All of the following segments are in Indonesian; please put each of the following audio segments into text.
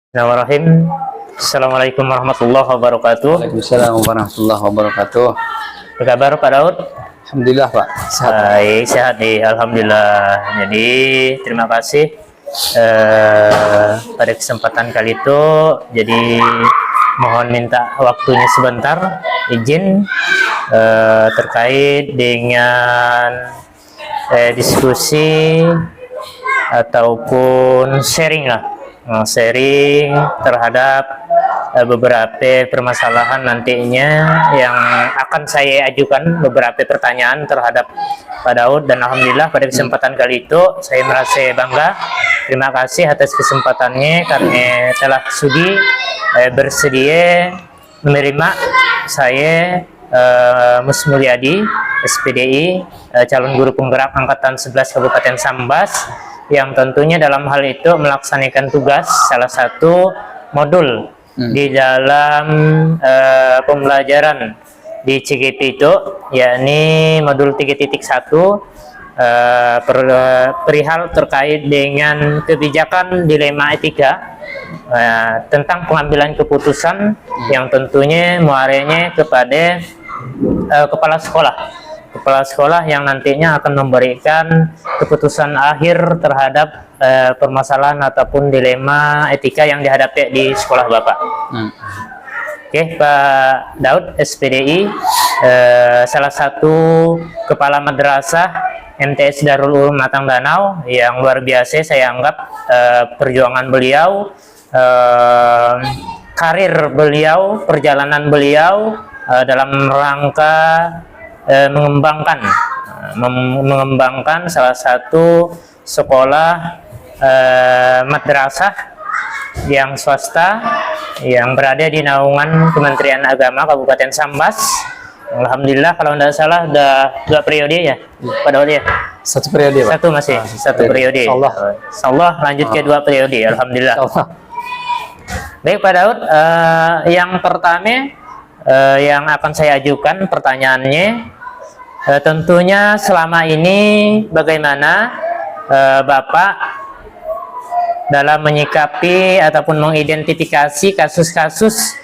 Bismillahirrahmanirrahim. Assalamualaikum warahmatullahi wabarakatuh. Waalaikumsalam warahmatullahi wabarakatuh. Apa kabar Pak Daud? Alhamdulillah Pak, sehat. Baik, sehat nih, alhamdulillah. Jadi terima kasih pada kesempatan kali itu. Jadi mohon minta waktunya sebentar, izin terkait dengan diskusi ataupun sharing lah. Sharing terhadap beberapa permasalahan nantinya yang akan saya ajukan, beberapa pertanyaan terhadap Pak Daud, dan alhamdulillah pada kesempatan kali itu saya merasa bangga. Terima kasih atas kesempatannya karena telah sudi bersedia menerima saya Mus Mulyadi SPDI, calon guru penggerak angkatan 11 Kabupaten Sambas, yang tentunya dalam hal itu melaksanakan tugas salah satu modul di dalam pembelajaran di CGP itu, yakni modul 3.1 perihal terkait dengan kebijakan dilema etika tentang pengambilan keputusan yang tentunya muaranya kepada kepala sekolah yang nantinya akan memberikan keputusan akhir terhadap permasalahan ataupun dilema etika yang dihadapi di sekolah Bapak. Oke, Pak Daud SPDI, salah satu kepala madrasah MTS Darul Ulum Matang Danau yang luar biasa saya anggap. Perjuangan beliau, karir beliau, perjalanan beliau dalam rangka mengembangkan salah satu sekolah madrasah yang swasta yang berada di naungan Kementerian Agama Kabupaten Sambas. Alhamdulillah kalau tidak salah udah 2 periode ya, Pak Daud ya? 1 periode Pak. Satu masih, 1 periode. Insyaallah lanjut ke 2 periode, alhamdulillah. Baik Pak Daud, yang pertama yang akan saya ajukan pertanyaannya, tentunya selama ini bagaimana Bapak dalam menyikapi ataupun mengidentifikasi kasus-kasus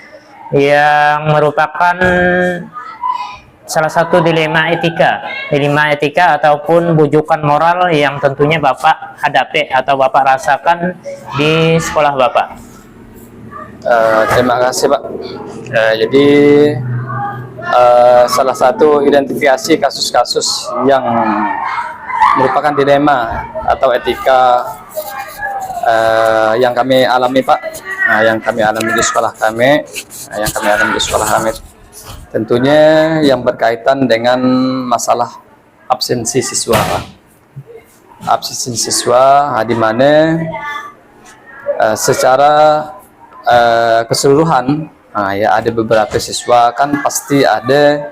yang merupakan salah satu dilema etika ataupun bujukan moral yang tentunya Bapak hadapi atau Bapak rasakan di sekolah Bapak. Terima kasih Pak. Jadi salah satu identifikasi kasus-kasus yang merupakan dilema atau etika yang kami alami Pak, yang kami alami di sekolah kami, tentunya yang berkaitan dengan masalah absensi siswa Pak. Absensi siswa di mana secara keseluruhan ya ada beberapa siswa kan pasti ada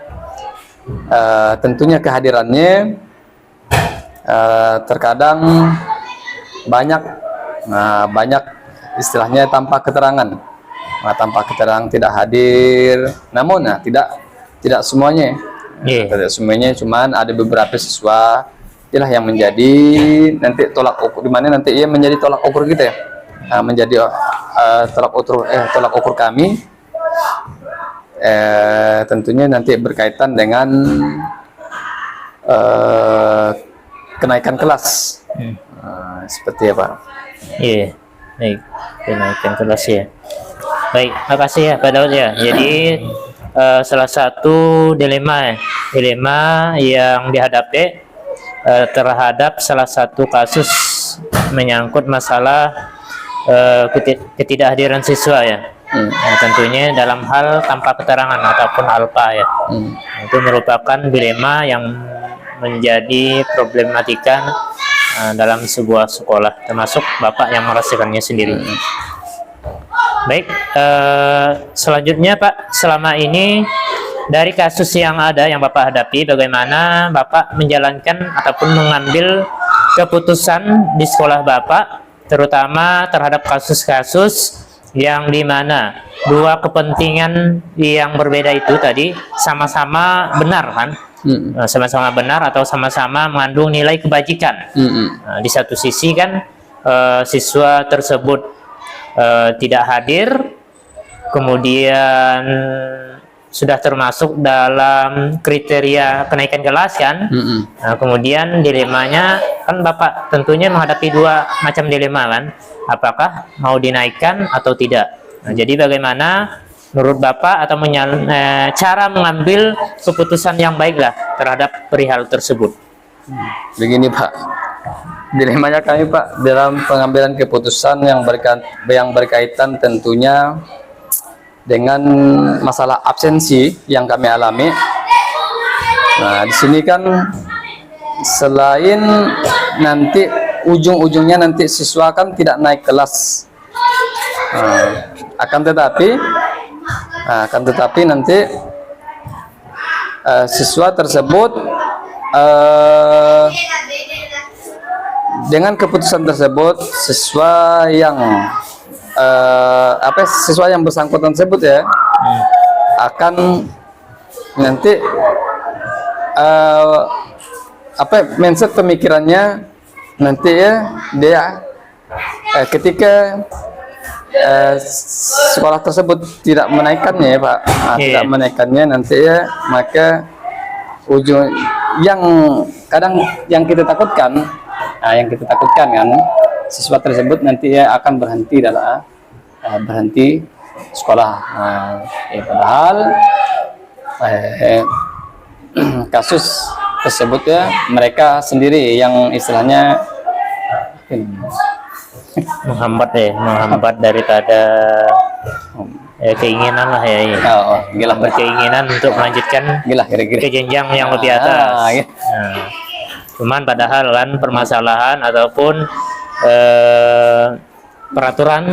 tentunya kehadirannya terkadang banyak istilahnya tanpa keterangan, tidak hadir, namun tidak semuanya, tidak semuanya, cuman ada beberapa siswa itulah yang menjadi nanti tolak ukur, di mana nanti ia menjadi tolak ukur kita ya, menjadi tolak ukur kami, tentunya nanti berkaitan dengan kenaikan kelas, seperti apa? Iya, baik, kenaikan kelas ya. Baik, makasih ya Pak Daud ya. Jadi salah satu dilema yang dihadapi terhadap salah satu kasus menyangkut masalah ketidakhadiran siswa ya. Tentunya dalam hal tanpa keterangan ataupun alpa ya. Itu merupakan dilema yang menjadi problematika dalam sebuah sekolah, termasuk Bapak yang merasakannya sendiri. Baik, selanjutnya Pak, selama ini dari kasus yang ada yang Bapak hadapi, bagaimana Bapak menjalankan ataupun mengambil keputusan di sekolah Bapak, terutama terhadap kasus-kasus yang dimana dua kepentingan yang berbeda itu tadi sama-sama benar kan? Sama-sama benar atau sama-sama mengandung nilai kebajikan. Di satu sisi kan siswa tersebut tidak hadir, kemudian sudah termasuk dalam kriteria kenaikan kelas kan. Nah, kemudian dilemanya kan Bapak tentunya menghadapi dua macam dilema kan, apakah mau dinaikkan atau tidak. Nah, jadi bagaimana menurut Bapak atau cara mengambil keputusan yang baiklah terhadap perihal tersebut? Begini Pak, dilemanya kami Pak dalam pengambilan keputusan yang berkaitan tentunya dengan masalah absensi yang kami alami. Nah, di sini kan selain nanti ujung-ujungnya nanti siswa kan tidak naik kelas, akan tetapi nanti siswa tersebut dengan keputusan tersebut siswa yang siswa yang bersangkutan tersebut ya akan nanti mindset pemikirannya nanti ya dia ketika sekolah tersebut tidak menaikkannya ya Pak, tidak menaikkannya nanti ya, maka ujung yang kadang yang kita takutkan kan siswa tersebut nanti ya akan berhenti sekolah. Padahal kasus tersebut ya mereka sendiri yang istilahnya menghambat daripada keinginan lah ya. Berkeinginan untuk melanjutkan ke jenjang yang lebih atas. Cuman padahal kan permasalahan ataupun peraturan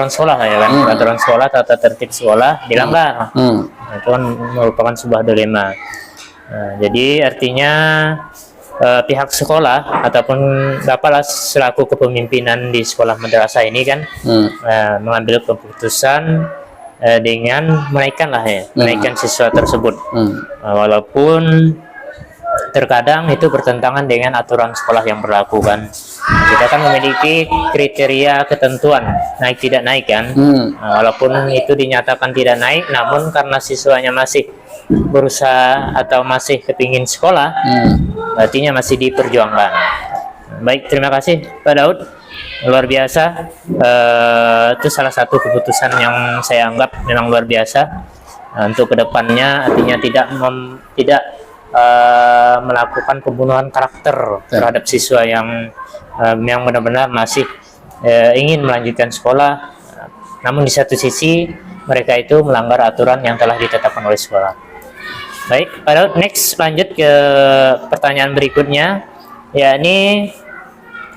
sekolah ya kan, peraturan sekolah, tata tertib sekolah dilanggar. Itu kan merupakan sebuah dilema. Jadi artinya pihak sekolah ataupun Bapak selaku kepemimpinan di sekolah madrasah ini kan mengambil keputusan dengan menaikkan siswa tersebut, walaupun terkadang itu bertentangan dengan aturan sekolah yang berlaku kan. Kita kan memiliki kriteria ketentuan naik tidak naik kan. Walaupun itu dinyatakan tidak naik, namun karena siswanya masih berusaha atau masih kepingin sekolah, artinya masih diperjuangkan. Baik, terima kasih Pak Daud, luar biasa. Itu salah satu keputusan yang saya anggap memang luar biasa untuk kedepannya, artinya tidak melakukan pembunuhan karakter terhadap siswa yang benar-benar masih ingin melanjutkan sekolah, namun di satu sisi mereka itu melanggar aturan yang telah ditetapkan oleh sekolah. Baik, Pak Daud, next lanjut ke pertanyaan berikutnya, yakni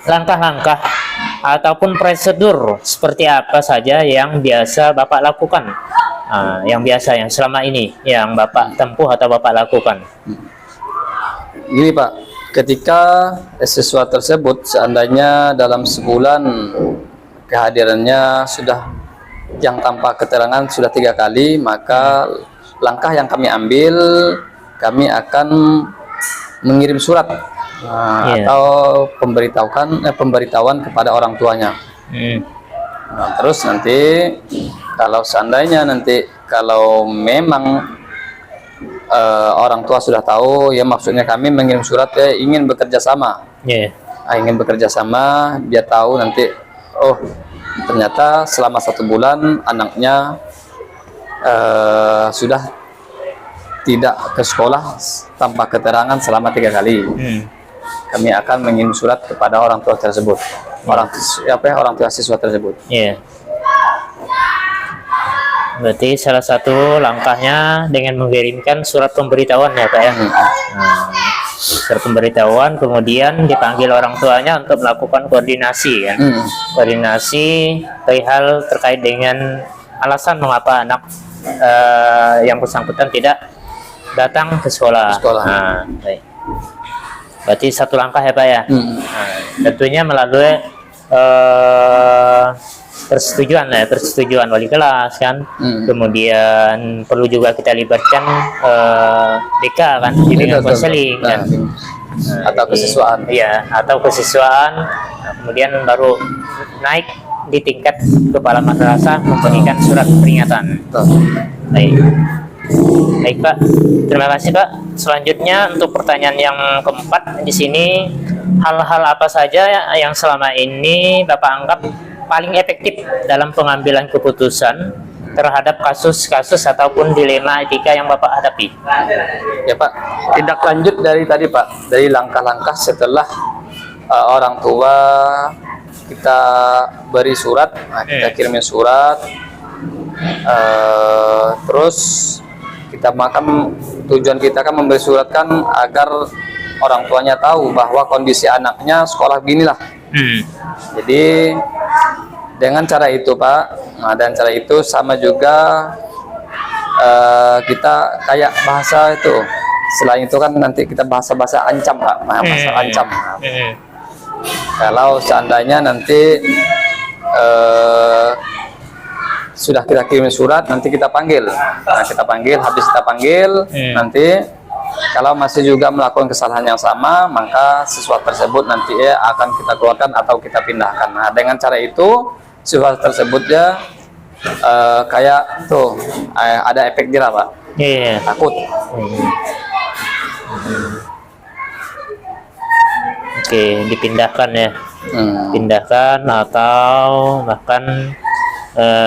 langkah-langkah ataupun prosedur seperti apa saja yang biasa Bapak lakukan, yang selama ini yang Bapak tempuh atau Bapak lakukan. Gini Pak, ketika siswa tersebut seandainya dalam sebulan kehadirannya sudah yang tanpa keterangan sudah 3 kali, maka langkah yang kami ambil, kami akan mengirim surat atau pemberitahuan kepada orang tuanya. Nah, terus nanti kalau seandainya kalau memang orang tua sudah tahu, ya maksudnya kami mengirim surat ya ingin bekerja sama, ingin bekerja sama, dia tahu nanti, oh ternyata selama 1 bulan anaknya sudah tidak ke sekolah tanpa keterangan selama 3 kali. Kami akan mengirim surat kepada orang tua tersebut, orang tua siswa tersebut. Berarti salah satu langkahnya dengan mengirimkan surat pemberitahuan ya Pak ya. Surat pemberitahuan, kemudian dipanggil orang tuanya untuk melakukan koordinasi kan. Koordinasi perihal terkait dengan alasan mengapa anak yang bersangkutan tidak datang ke sekolah. Baik. Berarti satu langkah ya Pak ya. Tentunya melalui persetujuan wali kelas kan. Kemudian perlu juga kita libatkan DK kan, bimbingan konseling kan, atau kesiswaan. Iya, atau kesiswaan. Kemudian baru naik di tingkat kepala madrasah memberikan surat peringatan. Baik. Baik Pak, terima kasih Pak. Selanjutnya untuk pertanyaan yang keempat di sini, hal-hal apa saja yang selama ini Bapak anggap paling efektif dalam pengambilan keputusan terhadap kasus-kasus ataupun dilema etika yang Bapak hadapi? Ya Pak, tindak lanjut dari tadi Pak, dari langkah-langkah setelah orang tua kita beri surat, kita kirimin surat, terus kita makan, tujuan kita kan memberi surat kan agar orang tuanya tahu bahwa kondisi anaknya sekolah beginilah. Jadi dengan cara itu Pak, dan cara itu sama juga kita kayak bahasa itu, selain itu kan nanti kita bahasa ancam Pak, bahasa ancam. Kalau seandainya nanti sudah kita kirim surat, nanti kita panggil. Nah, kita panggil, habis kita panggil, nanti kalau masih juga melakukan kesalahan yang sama, maka siswa tersebut nanti akan kita keluarkan atau kita pindahkan. Nah, dengan cara itu siswa tersebut ya kayak tuh ada efek jerah Pak. Takut. Oke, dipindahkan ya. Pindahkan atau bahkan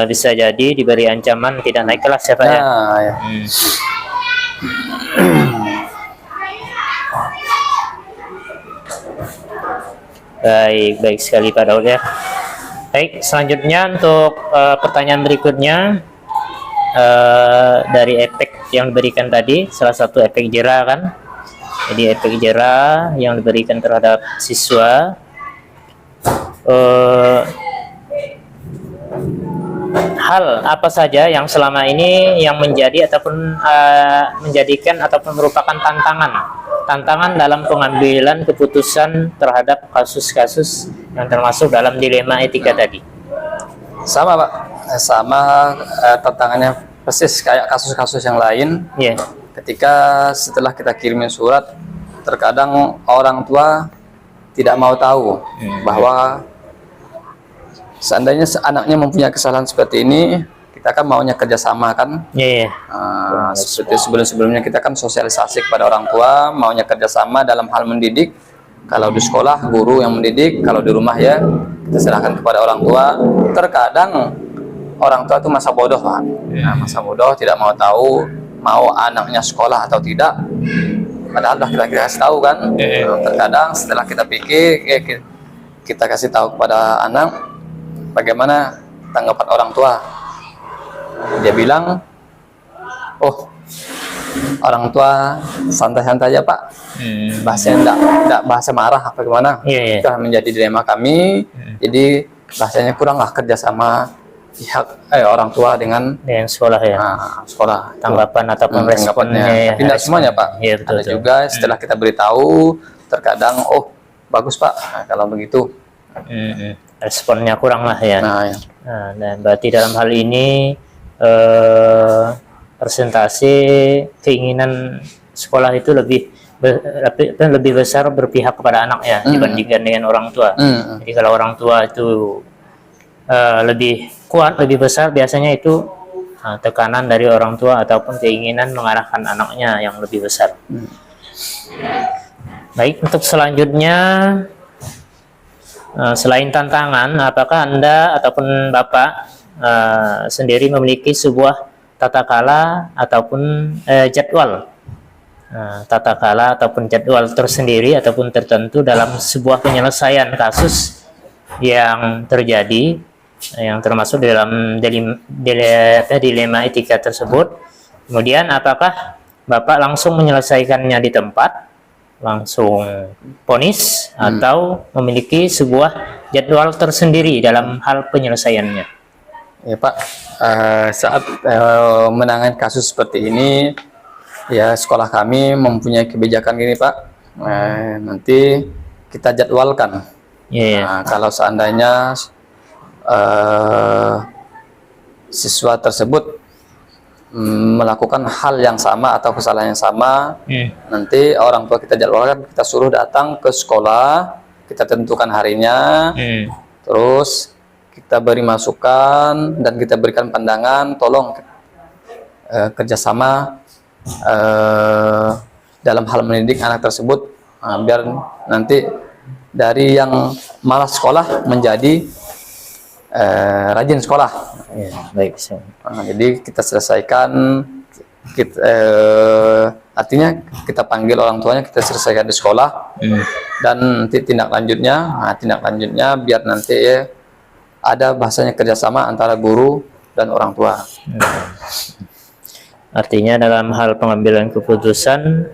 bisa jadi diberi ancaman tidak naik kelas ya Pak ya. Ya. Baik sekali Pak Daud ya. Baik, selanjutnya untuk pertanyaan berikutnya, dari efek yang diberikan tadi, salah satu efek jerah kan. Jadi efek jerah yang diberikan terhadap siswa, hal apa saja yang selama ini yang menjadi ataupun menjadikan ataupun merupakan tantangan dalam pengambilan keputusan terhadap kasus-kasus yang termasuk dalam dilema etika tadi? Sama Pak, sama tantangannya persis kayak kasus-kasus yang lain. Ketika setelah kita kirimin surat, terkadang orang tua tidak mau tahu bahwa seandainya anaknya mempunyai kesalahan seperti ini, kita kan maunya kerjasama kan. Seperti sebelum-sebelumnya kita kan sosialisasi kepada orang tua, maunya kerjasama dalam hal mendidik. Kalau di sekolah guru yang mendidik, kalau di rumah ya kita serahkan kepada orang tua. Terkadang orang tua itu masa bodoh Pak. Masa bodoh, tidak mau tahu mau anaknya sekolah atau tidak. Padahal sudah kita kasih tahu kan. Terkadang setelah kita pikir, kita kasih tahu kepada anak, bagaimana tanggapan orang tua. Dia bilang, oh orang tua santai-santai aja Pak, bahasanya enggak bahasa marah apa gimana. Itu menjadi dilema kami. Jadi bahasanya kuranglah kerjasama pihak orang tua dengan sekolah ya. Sekolah tanggapan ataupun responnya. Tidak semuanya Pak. Ada juga setelah kita beritahu, terkadang oh bagus Pak, kalau begitu. Responnya kurang lah ya. Dan berarti dalam hal ini persentase keinginan sekolah itu lebih besar berpihak kepada anaknya dibandingkan dengan orang tua. Jadi kalau orang tua itu lebih kuat, lebih besar, biasanya itu tekanan dari orang tua ataupun keinginan mengarahkan anaknya yang lebih besar. Baik, untuk selanjutnya, selain tantangan, apakah Anda ataupun Bapak sendiri memiliki sebuah tata kala ataupun jadwal tersendiri ataupun tertentu dalam sebuah penyelesaian kasus yang terjadi, yang termasuk dalam dilema etika tersebut? Kemudian apakah Bapak langsung menyelesaikannya di tempat, langsung vonis, atau memiliki sebuah jadwal tersendiri dalam hal penyelesaiannya? Ya Pak, saat menangani kasus seperti ini, ya sekolah kami mempunyai kebijakan gini Pak, nanti kita jadwalkan. Kalau seandainya siswa tersebut melakukan hal yang sama atau kesalahan yang sama, nanti orang tua kita jadwalkan, kita suruh datang ke sekolah, kita tentukan harinya, terus kita beri masukan dan kita berikan pandangan, tolong kerjasama dalam hal mendidik anak tersebut, biar nanti dari yang malas sekolah menjadi rajin sekolah. Ya, baik. Jadi kita selesaikan, artinya kita panggil orang tuanya, kita selesaikan di sekolah, dan nanti tindak lanjutnya biar nanti ada bahasanya kerjasama antara guru dan orang tua. Artinya dalam hal pengambilan keputusan,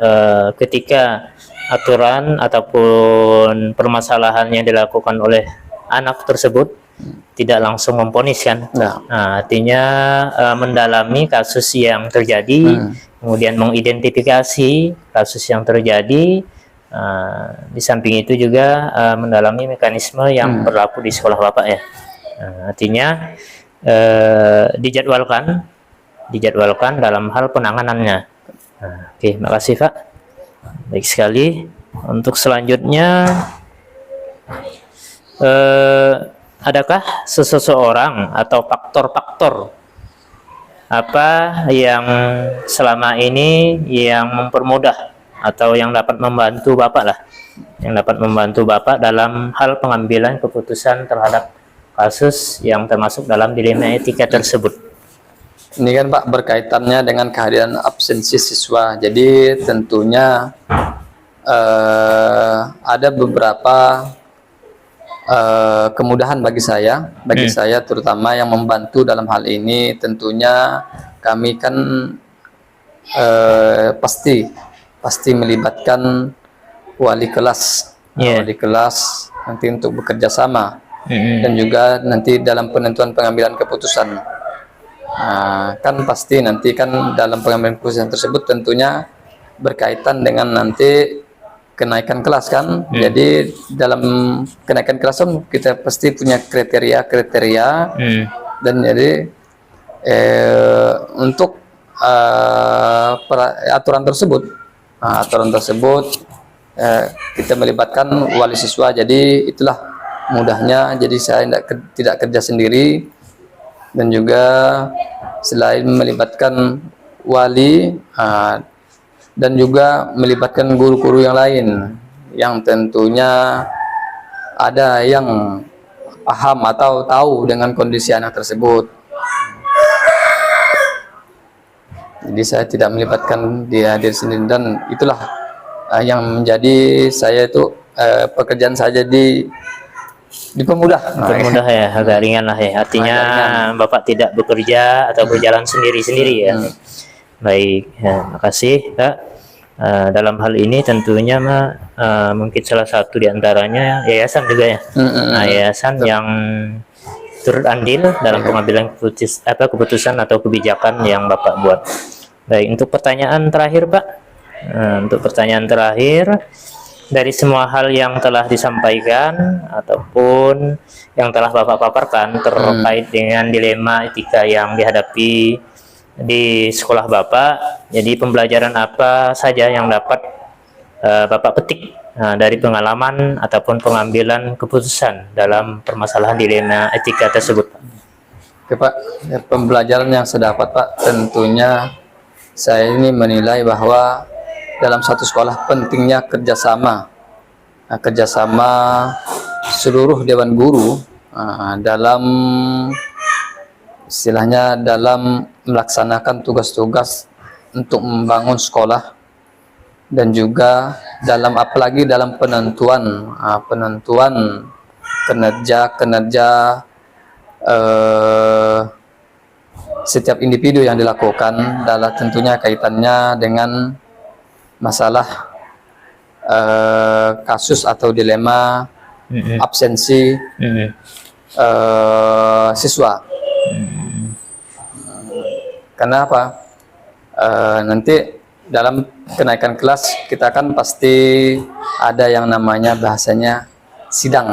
ketika aturan ataupun permasalahan yang dilakukan oleh anak tersebut tidak langsung memvonis kan. Nah, artinya mendalami kasus yang terjadi, kemudian mengidentifikasi kasus yang terjadi. Di samping itu juga mendalami mekanisme yang berlaku di sekolah Bapak ya. Artinya dijadwalkan dalam hal penanganannya. Oke, makasih Pak. Baik sekali. Untuk selanjutnya, adakah seseorang atau faktor-faktor apa yang selama ini yang mempermudah atau yang dapat membantu Bapak dalam hal pengambilan keputusan terhadap kasus yang termasuk dalam dilema etika tersebut? Ini kan Pak berkaitannya dengan kehadiran absensi siswa. Jadi tentunya ada beberapa kemudahan bagi saya terutama yang membantu dalam hal ini. Tentunya kami kan pasti melibatkan wali kelas nanti untuk bekerja sama, dan juga nanti dalam penentuan pengambilan keputusan. Kan pasti nanti kan dalam pengambilan keputusan tersebut tentunya berkaitan dengan nanti kenaikan kelas kan. Jadi dalam kenaikan kelas kita pasti punya kriteria dan jadi untuk aturan tersebut kita melibatkan wali siswa. Jadi itulah mudahnya, jadi saya tidak kerja sendiri, dan juga selain melibatkan wali dan juga melibatkan guru-guru yang lain yang tentunya ada yang paham atau tahu dengan kondisi anak tersebut. Jadi saya tidak melibatkan dia hadir sendiri, dan itulah yang menjadi saya itu pekerjaan saya dipermudah ya, agak ringan lah ya. Artinya Bapak tidak bekerja atau berjalan sendiri-sendiri ya. Baik, makasih Kak. Dalam hal ini tentunya mungkin salah satu diantaranya yayasan juga ya. Yayasan yang turut andil dalam pengambilan keputusan atau kebijakan yang Bapak buat. Baik, untuk pertanyaan terakhir Pak. Untuk pertanyaan terakhir, dari semua hal yang telah disampaikan ataupun yang telah Bapak paparkan terkait dengan dilema etika yang dihadapi di sekolah Bapak, jadi pembelajaran apa saja yang dapat Bapak petik dari pengalaman ataupun pengambilan keputusan dalam permasalahan dilema etika tersebut? Oke Pak, pembelajaran yang saya dapat Pak, tentunya saya ini menilai bahwa dalam satu sekolah pentingnya kerjasama seluruh dewan guru dalam istilahnya dalam melaksanakan tugas-tugas untuk membangun sekolah, dan juga dalam apalagi dalam penentuan kinerja setiap individu yang dilakukan, dalam tentunya kaitannya dengan masalah kasus atau dilema absensi siswa. Kenapa? Nanti dalam kenaikan kelas kita kan pasti ada yang namanya bahasanya sidang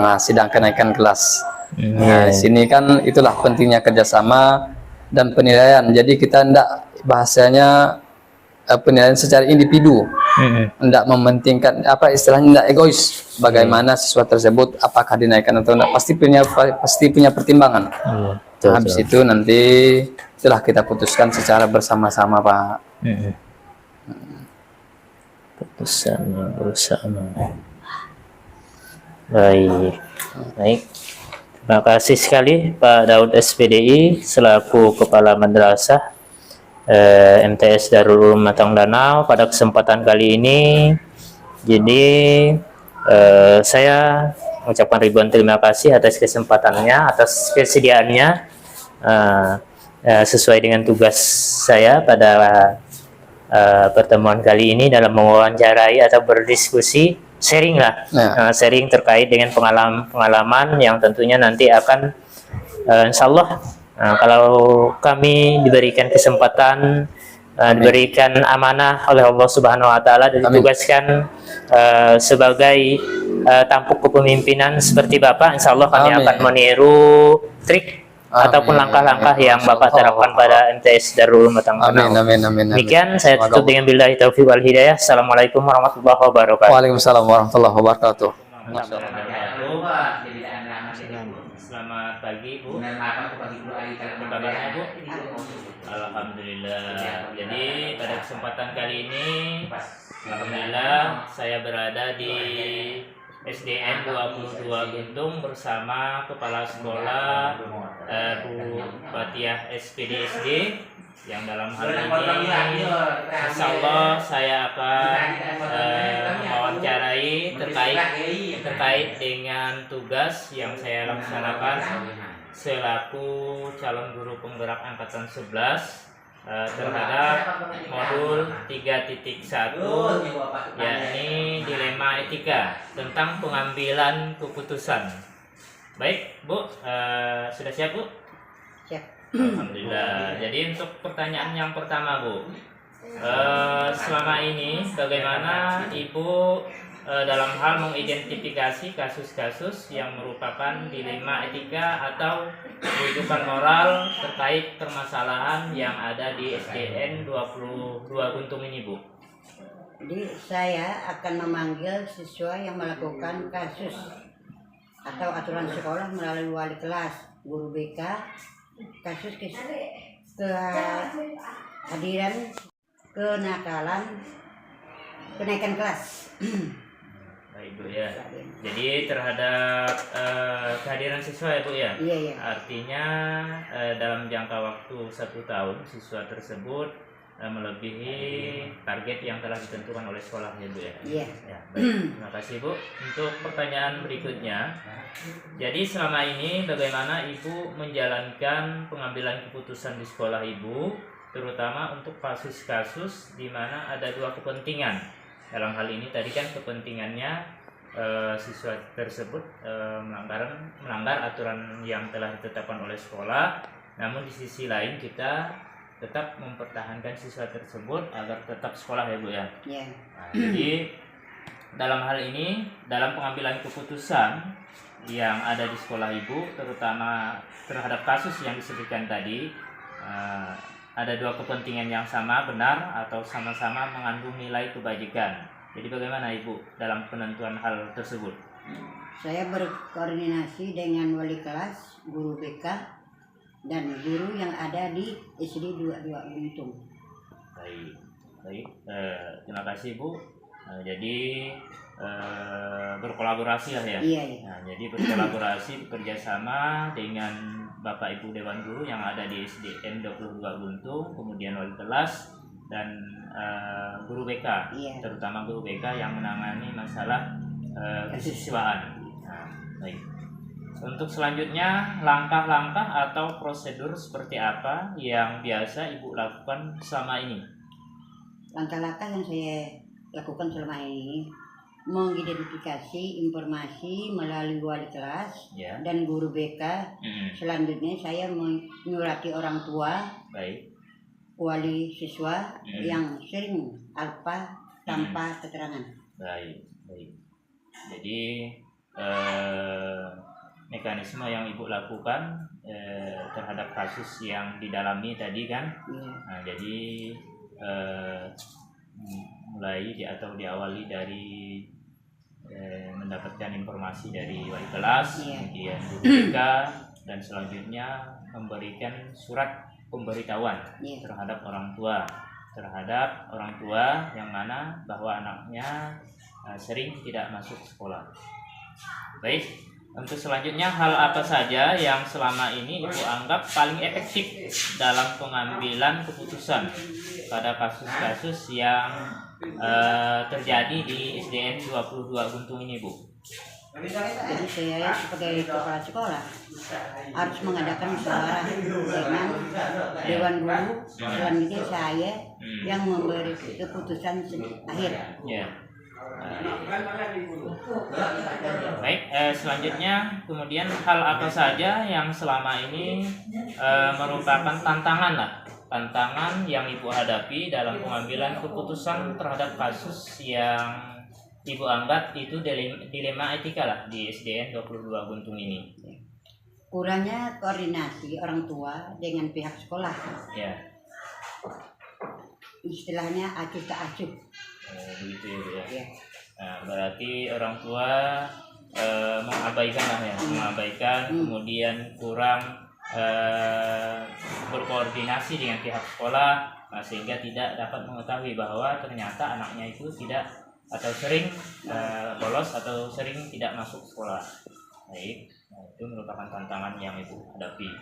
kenaikan kelas. Di sini kan itulah pentingnya kerjasama dan penilaian. Jadi kita tidak bahasanya penilaian secara individu, Tidak mementingkan apa istilahnya, tidak egois. Bagaimana siswa tersebut apakah dinaikkan atau tidak, pasti punya pertimbangan. Habis itu nanti setelah kita putuskan secara bersama-sama, Pak. Bersama. Baik. Terima kasih sekali Pak Daud SPDI selaku Kepala Madrasah MTS Darul Ulum Matang Danau pada kesempatan kali ini. Jadi saya mengucapkan ribuan terima kasih atas kesempatannya, atas kesediaannya sesuai dengan tugas saya pada pertemuan kali ini dalam mewawancarai atau berdiskusi, sharing terkait dengan pengalaman yang tentunya nanti akan insya Allah kalau kami diberikan kesempatan, diberikan amanah oleh Allah Subhanahu Wa Taala dan ditugaskan sebagai tampuk kepemimpinan seperti Bapak, insya Allah kami akan meniru trik ataupun langkah-langkah yang Bapak terapkan pada MTS Darul Ulum Matang Danau. Amin. Demikian saya tutup dengan billahi taufiq wal hidayah. Assalamualaikum warahmatullahi wabarakatuh. Waalaikumsalam warahmatullahi wabarakatuh. Selamat pagi Bu. Kabarnya Bu? Alhamdulillah. Jadi pada kesempatan kali ini, alhamdulillah saya berada di SDN 22 Guntung bersama Kepala Sekolah Bu Fatiah SPD yang dalam hal ini insya Allah saya akan mewawancarai terkait dengan tugas yang saya laksanakan selaku calon guru penggerak angkatan 11 terhadap modul 3.1 yakni dilema etika tentang pengambilan keputusan. Baik Bu, sudah siap Bu? Siap. Alhamdulillah. Jadi untuk pertanyaan yang pertama Bu, selama ini bagaimana Ibu dalam hal mengidentifikasi kasus-kasus yang merupakan dilema etika atau kehidupan moral terkait permasalahan yang ada di SDN 22 Guntung ini Bu? Jadi saya akan memanggil siswa yang melakukan kasus atau aturan sekolah melalui wali kelas, guru BK, kasus kehadiran kenakalan, kenaikan kelas. Baik Bu ya. Jadi terhadap kehadiran siswa ya Bu ya. Iya. Artinya dalam jangka waktu 1 tahun siswa tersebut melebihi target yang telah ditentukan oleh sekolah ya Bu ya. Iya. Ya, baik. Terima kasih Bu. Untuk pertanyaan berikutnya, jadi selama ini bagaimana Ibu menjalankan pengambilan keputusan di sekolah Ibu, terutama untuk kasus-kasus di mana ada 2 kepentingan. Dalam hal ini tadi kan kepentingannya siswa tersebut melanggar aturan yang telah ditetapkan oleh sekolah, namun di sisi lain kita tetap mempertahankan siswa tersebut agar tetap sekolah ya Bu ya. Iya. Nah, jadi dalam hal ini, dalam pengambilan keputusan yang ada di sekolah Ibu, terutama terhadap kasus yang disebutkan tadi, ada 2 kepentingan yang sama, benar atau sama-sama mengandung nilai kebajikan. Jadi bagaimana Ibu dalam penentuan hal tersebut? Saya berkoordinasi dengan wali kelas, guru BK, dan guru yang ada di SD 22 Guntung. Baik. Terima kasih Bu. Jadi berkolaborasi lah ya. Iya. Nah, jadi berkolaborasi bekerjasama dengan Bapak Ibu Dewan Guru yang ada di SDN 22 Guntung, kemudian wali kelas dan guru BK, Iya. terutama guru BK yang menangani masalah kesiswaan. Nah, baik. Untuk selanjutnya, langkah-langkah atau prosedur seperti apa yang biasa Ibu lakukan selama ini? Langkah-langkah yang saya lakukan selama ini mengidentifikasi informasi melalui wali kelas dan guru BK. Selanjutnya saya menyurati orang tua, wali siswa yang sering alpa tanpa keterangan. Baik. Jadi mekanisme yang Ibu lakukan terhadap kasus yang didalami tadi kan. Nah, jadi mulai atau diawali dari mendapatkan informasi dari wali kelas, kemudian guru BK, dan selanjutnya memberikan surat pemberitahuan terhadap orang tua yang mana bahwa anaknya sering tidak masuk sekolah. Baik, untuk selanjutnya hal apa saja yang selama ini Ibu anggap paling efektif dalam pengambilan keputusan pada kasus-kasus yang terjadi di SDN 22 Guntung ini, Bu? Jadi saya sebagai kepala sekolah harus mengadakan musyawarah dengan dewan guru. Selanjutnya saya yang memberi keputusan akhir. Baik, selanjutnya kemudian hal apa saja yang selama ini merupakan tantangan yang Ibu hadapi dalam pengambilan keputusan terhadap kasus yang Ibu anggap itu dilema etika lah di SDN 22 Guntung ini? Kurangnya koordinasi orang tua dengan pihak sekolah. Istilahnya acuh tak acuh. Begitu ya, Bu, ya. Nah, berarti orang tua mengabaikan lah ya, kemudian kurang berkoordinasi dengan pihak sekolah, sehingga tidak dapat mengetahui bahwa ternyata anaknya itu tidak atau sering bolos atau sering tidak masuk sekolah. Baik, itu merupakan tantangan yang Ibu hadapi.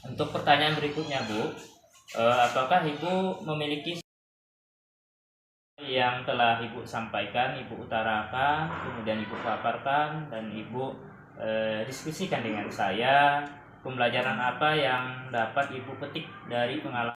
Untuk pertanyaan berikutnya, Bu, apakah Ibu memiliki yang telah Ibu sampaikan, Ibu utarakan, kemudian Ibu paparkan, dan Ibu diskusikan dengan saya, pembelajaran apa yang dapat Ibu petik dari pengalaman